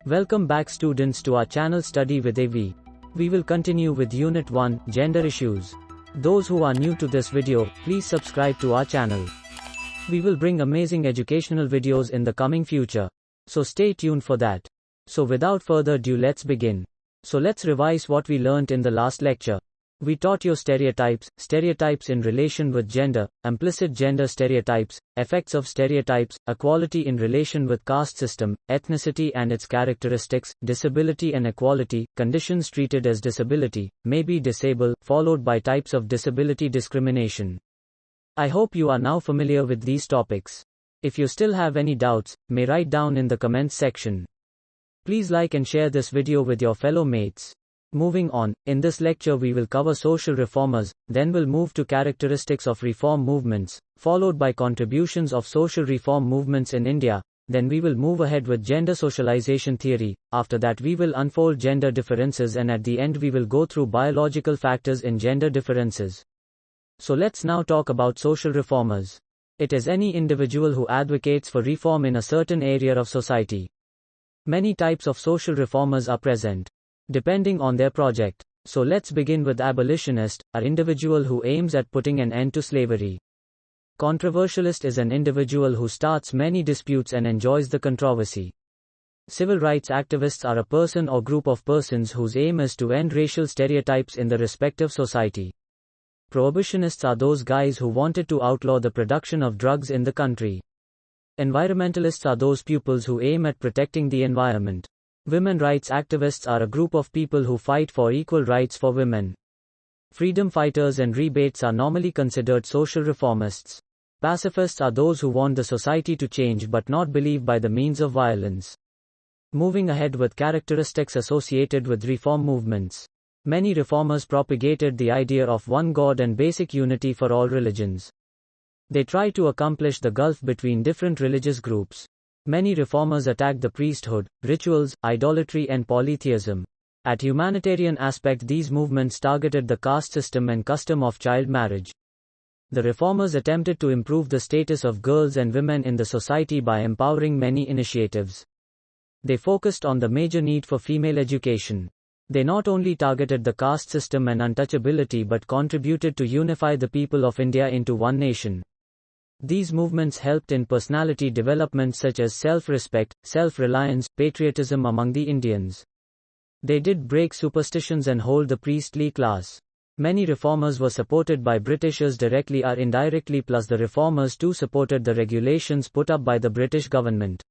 Welcome back students to our channel Study with AV. We will continue with Unit 1, Gender Issues. Those who are new to this video, please subscribe to our channel. We will bring amazing educational videos in the coming future. So stay tuned for that. So without further ado, let's begin. So let's revise what we learnt in the last lecture. We taught you stereotypes in relation with gender, implicit gender stereotypes, effects of stereotypes, equality in relation with caste system, ethnicity and its characteristics, disability and equality, conditions treated as disability, may be disabled, followed by types of disability discrimination. I hope you are now familiar with these topics. If you still have any doubts, may write down in the comments section. Please like and share this video with your fellow mates. Moving on, in this lecture we will cover social reformers, then we'll move to characteristics of reform movements, followed by contributions of social reform movements in India, then we will move ahead with gender socialization theory, after that we will unfold gender differences and at the end we will go through biological factors in gender differences. So let's now talk about social reformers. It is any individual who advocates for reform in a certain area of society. Many types of social reformers are present, depending on their project. So let's begin with abolitionist, an individual who aims at putting an end to slavery. Controversialist is an individual who starts many disputes and enjoys the controversy. Civil rights activists are a person or group of persons whose aim is to end racial stereotypes in the respective society. Prohibitionists are those guys who wanted to outlaw the production of drugs in the country. Environmentalists are those pupils who aim at protecting the environment. Women rights activists are a group of people who fight for equal rights for women. Freedom fighters and rebates are normally considered social reformists. Pacifists are those who want the society to change but not believe by the means of violence. Moving ahead with characteristics associated with reform movements. Many reformers propagated the idea of one God and basic unity for all religions. They try to accomplish the gulf between different religious groups. Many reformers attacked the priesthood, rituals, idolatry and polytheism. At humanitarian aspect, these movements targeted the caste system and custom of child marriage. The reformers attempted to improve the status of girls and women in the society by empowering many initiatives. They focused on the major need for female education. They not only targeted the caste system and untouchability but contributed to unify the people of India into one nation. These movements helped in personality development such as self-respect, self-reliance, patriotism among the Indians. They did break superstitions and hold the priestly class. Many reformers were supported by Britishers directly or indirectly, plus the reformers too supported the regulations put up by the British government.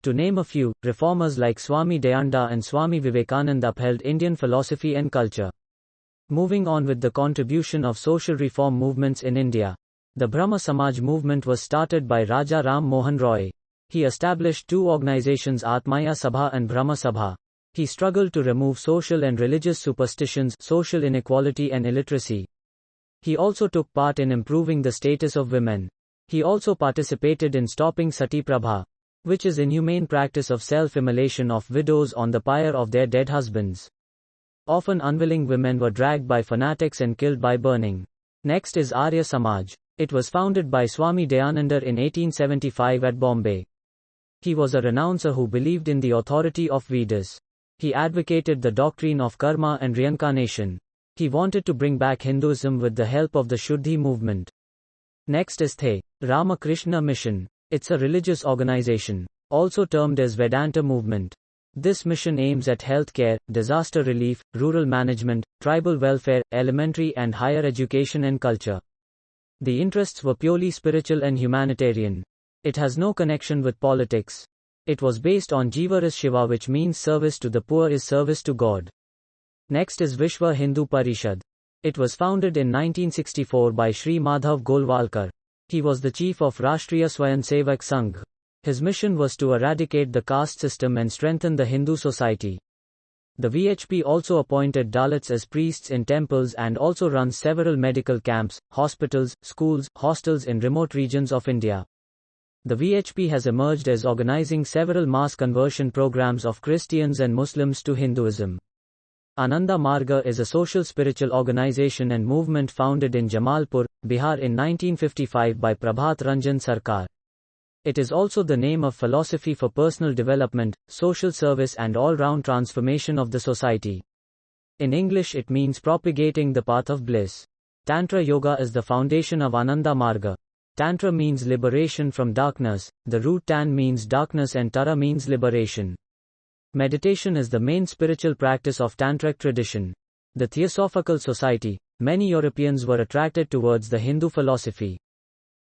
To name a few, reformers like Swami Dayananda and Swami Vivekananda upheld Indian philosophy and culture. Moving on with the contribution of social reform movements in India. The Brahma Samaj movement was started by Raja Ram Mohan Roy. He established two organizations, Atmaya Sabha and Brahma Sabha. He struggled to remove social and religious superstitions, social inequality and illiteracy. He also took part in improving the status of women. He also participated in stopping Sati Prabha, which is inhumane practice of self-immolation of widows on the pyre of their dead husbands. Often unwilling women were dragged by fanatics and killed by burning. Next is Arya Samaj. It was founded by Swami Dayananda in 1875 at Bombay. He was a renouncer who believed in the authority of Vedas. He advocated the doctrine of karma and reincarnation. He wanted to bring back Hinduism with the help of the Shuddhi movement. Next is The Ramakrishna Mission. It's a religious organization, also termed as Vedanta movement. This mission aims at health care, disaster relief, rural management, tribal welfare, elementary and higher education and culture. The interests were purely spiritual and humanitarian. It has no connection with politics. It was based on Jiva is Shiva, which means service to the poor is service to God. Next is Vishwa Hindu Parishad. It was founded in 1964 by Sri Madhav Golwalkar. He was the chief of Rashtriya Swayamsevak Sangh. His mission was to eradicate the caste system and strengthen the Hindu society. The VHP also appointed Dalits as priests in temples and also runs several medical camps, hospitals, schools, hostels in remote regions of India. The VHP has emerged as organizing several mass conversion programs of Christians and Muslims to Hinduism. Ananda Marga is a social spiritual organization and movement founded in Jamalpur, Bihar in 1955 by Prabhat Ranjan Sarkar. It is also the name of philosophy for personal development, social service and all-round transformation of the society. In English it means propagating the path of bliss. Tantra Yoga is the foundation of Ananda Marga. Tantra means liberation from darkness, the root tan means darkness and tara means liberation. Meditation is the main spiritual practice of Tantric tradition. The Theosophical Society, many Europeans were attracted towards the Hindu philosophy.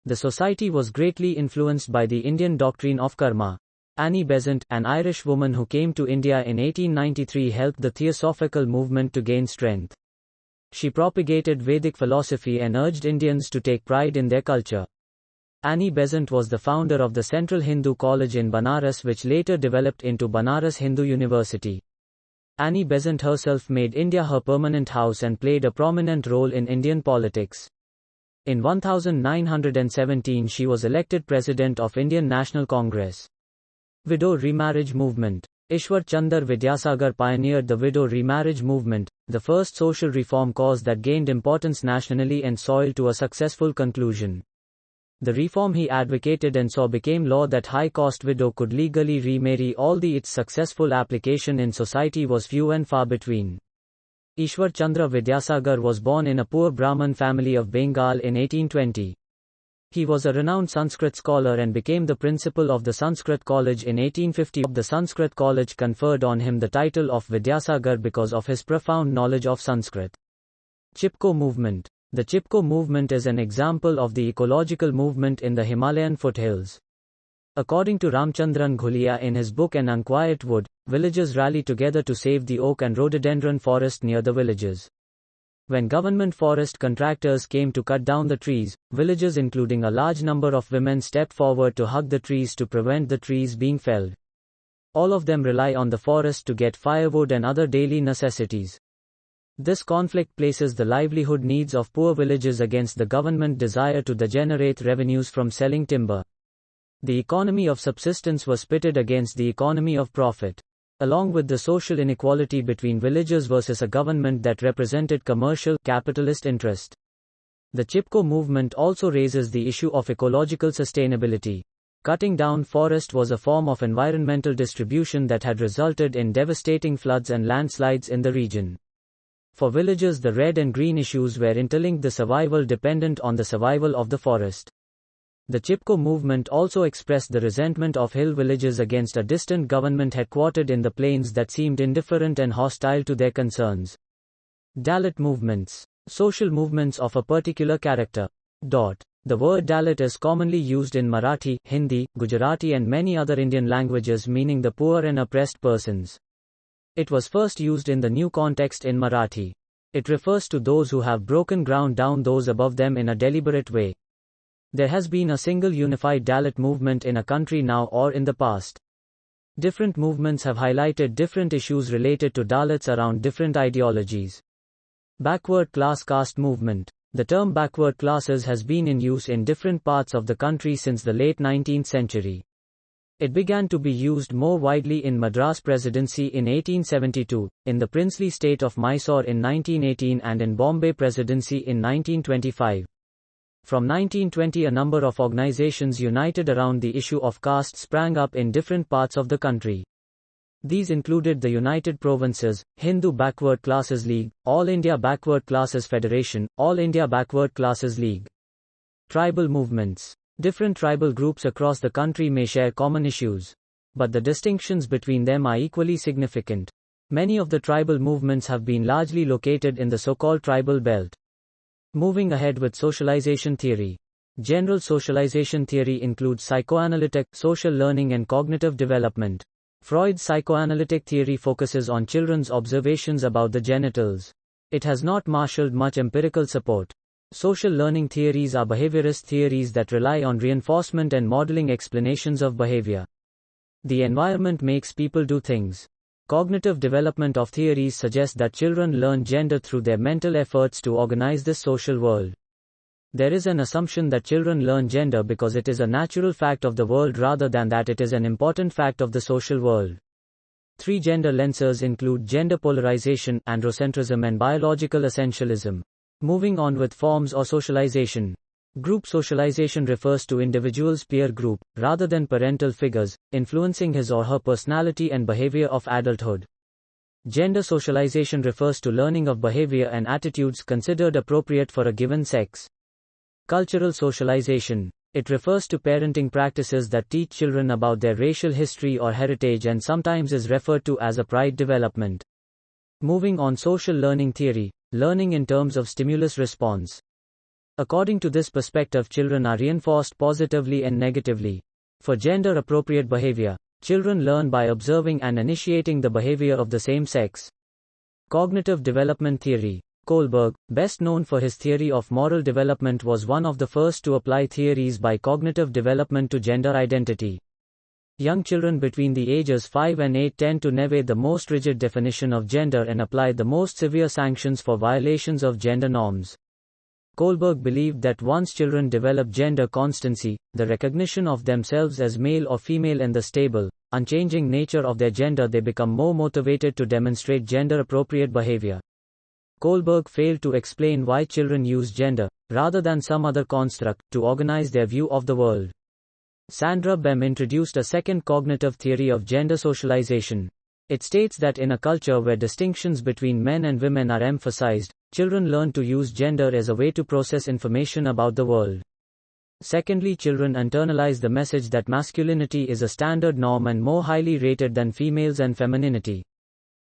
The society was greatly influenced by the Indian doctrine of karma. Annie Besant, an Irish woman who came to India in 1893, helped the Theosophical movement to gain strength. She propagated Vedic philosophy and urged Indians to take pride in their culture. Annie Besant was the founder of the Central Hindu College in Banaras, which later developed into Banaras Hindu University. Annie Besant herself made India her permanent house and played a prominent role in Indian politics. In 1917 she was elected President of Indian National Congress. Widow remarriage movement. Ishwar Chandra Vidyasagar pioneered the widow remarriage movement, the first social reform cause that gained importance nationally and saw to a successful conclusion. The reform he advocated and saw became law that high-caste widow could legally remarry, although its successful application in society was few and far between. Ishwar Chandra Vidyasagar was born in a poor Brahmin family of Bengal in 1820. He was a renowned Sanskrit scholar and became the principal of the Sanskrit College in 1850. The Sanskrit College conferred on him the title of Vidyasagar because of his profound knowledge of Sanskrit. Chipko movement. The Chipko movement is an example of the ecological movement in the Himalayan foothills. According to Ramchandran Ghulia in his book An Unquiet Wood, villagers rally together to save the oak and rhododendron forest near the villages. When government forest contractors came to cut down the trees, villagers including a large number of women stepped forward to hug the trees to prevent the trees being felled. All of them rely on the forest to get firewood and other daily necessities. This conflict places the livelihood needs of poor villages against the government desire to generate revenues from selling timber. The economy of subsistence was pitted against the economy of profit. Along with the social inequality between villagers versus a government that represented commercial, capitalist interest. The Chipko movement also raises the issue of ecological sustainability. Cutting down forest was a form of environmental distribution that had resulted in devastating floods and landslides in the region. For villagers, the red and green issues were interlinked, the survival dependent on the survival of the forest. The Chipko movement also expressed the resentment of hill villages against a distant government headquartered in the plains that seemed indifferent and hostile to their concerns. Dalit movements. Social movements of a particular character. The word Dalit is commonly used in Marathi, Hindi, Gujarati and many other Indian languages, meaning the poor and oppressed persons. It was first used in the new context in Marathi. It refers to those who have broken ground down those above them in a deliberate way. There has been a single unified Dalit movement in a country now or in the past. Different movements have highlighted different issues related to Dalits around different ideologies. Backward class caste movement. The term backward classes has been in use in different parts of the country since the late 19th century. It began to be used more widely in Madras Presidency in 1872, in the princely state of Mysore in 1918 and in Bombay Presidency in 1925. From 1920 a number of organizations united around the issue of caste sprang up in different parts of the country. These included the United Provinces, Hindu Backward Classes League, All India Backward Classes Federation, All India Backward Classes League. Tribal movements. Different tribal groups across the country may share common issues, but the distinctions between them are equally significant. Many of the tribal movements have been largely located in the so-called tribal belt. Moving ahead with socialization theory. General socialization theory includes psychoanalytic, social learning and cognitive development. Freud's psychoanalytic theory focuses on children's observations about the genitals. It has not marshaled much empirical support. Social learning theories are behaviorist theories that rely on reinforcement and modeling explanations of behavior. The environment makes people do things. Cognitive development of theories suggests that children learn gender through their mental efforts to organize this social world. There is an assumption that children learn gender because it is a natural fact of the world rather than that it is an important fact of the social world. Three gender lenses include gender polarization, androcentrism and biological essentialism. Moving on with forms or socialization. Group socialization refers to individuals' peer group, rather than parental figures, influencing his or her personality and behavior of adulthood. Gender socialization refers to learning of behavior and attitudes considered appropriate for a given sex. Cultural socialization. It refers to parenting practices that teach children about their racial history or heritage and sometimes is referred to as a pride development. Moving on, social learning theory. Learning in terms of stimulus response. According to this perspective, children are reinforced positively and negatively. For gender-appropriate behavior, children learn by observing and initiating the behavior of the same sex. Cognitive development theory. Kohlberg, best known for his theory of moral development, was one of the first to apply theories by cognitive development to gender identity. Young children between the ages 5 and 8 tend to navigate the most rigid definition of gender and apply the most severe sanctions for violations of gender norms. Kohlberg believed that once children develop gender constancy, the recognition of themselves as male or female and the stable, unchanging nature of their gender, they become more motivated to demonstrate gender-appropriate behavior. Kohlberg failed to explain why children use gender, rather than some other construct, to organize their view of the world. Sandra Bem introduced a second cognitive theory of gender socialization. It states that in a culture where distinctions between men and women are emphasized, children learn to use gender as a way to process information about the world. Secondly, children internalize the message that masculinity is a standard norm and more highly rated than females and femininity.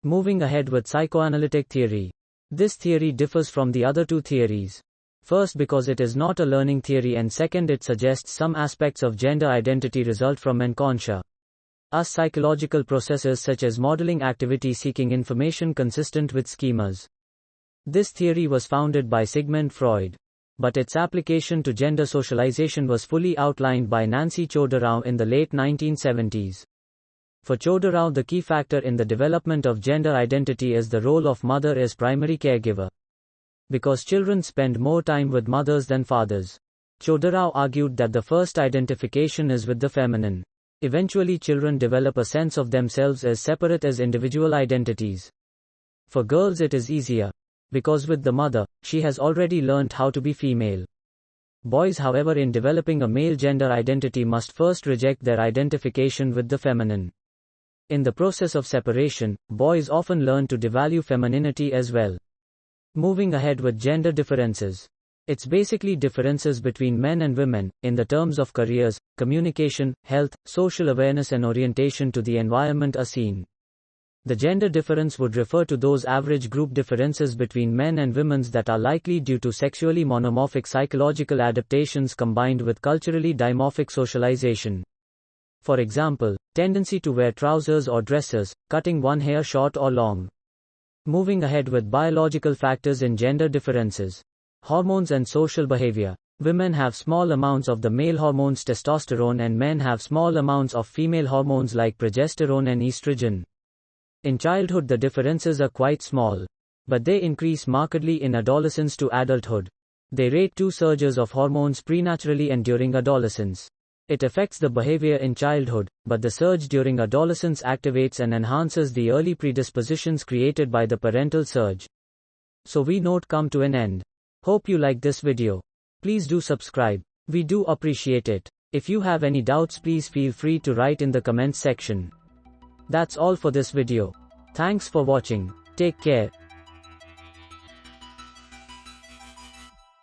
Moving ahead with psychoanalytic theory. This theory differs from the other two theories. First, because it is not a learning theory, and second, it suggests some aspects of gender identity result from unconscious psychological processes such as modeling activity seeking information consistent with schemas. This theory was founded by Sigmund Freud, but its application to gender socialization was fully outlined by Nancy Chodorow in the late 1970s. For Chodorow, the key factor in the development of gender identity is the role of mother as primary caregiver. Because children spend more time with mothers than fathers, Chodorow argued that the first identification is with the feminine. Eventually, children develop a sense of themselves as separate as individual identities. For girls, it is easier, because with the mother, she has already learned how to be female. Boys, however, in developing a male gender identity, must first reject their identification with the feminine. In the process of separation, boys often learn to devalue femininity as well. Moving ahead with gender differences. It's basically differences between men and women, in the terms of careers, communication, health, social awareness and orientation to the environment are seen. The gender difference would refer to those average group differences between men and women that are likely due to sexually monomorphic psychological adaptations combined with culturally dimorphic socialization. For example, tendency to wear trousers or dresses, cutting one hair short or long. Moving ahead with biological factors in gender differences. Hormones and social behavior. Women have small amounts of the male hormones testosterone and men have small amounts of female hormones like progesterone and estrogen. In childhood, the differences are quite small, but they increase markedly in adolescence to adulthood. They rate two surges of hormones prenaturally and during adolescence. It affects the behavior in childhood, but the surge during adolescence activates and enhances the early predispositions created by the parental surge. So we note come to an end. Hope you like this video. Please do subscribe. We do appreciate it. If you have any doubts, please feel free to write in the comments section. That's all for this video. Thanks for watching. Take care.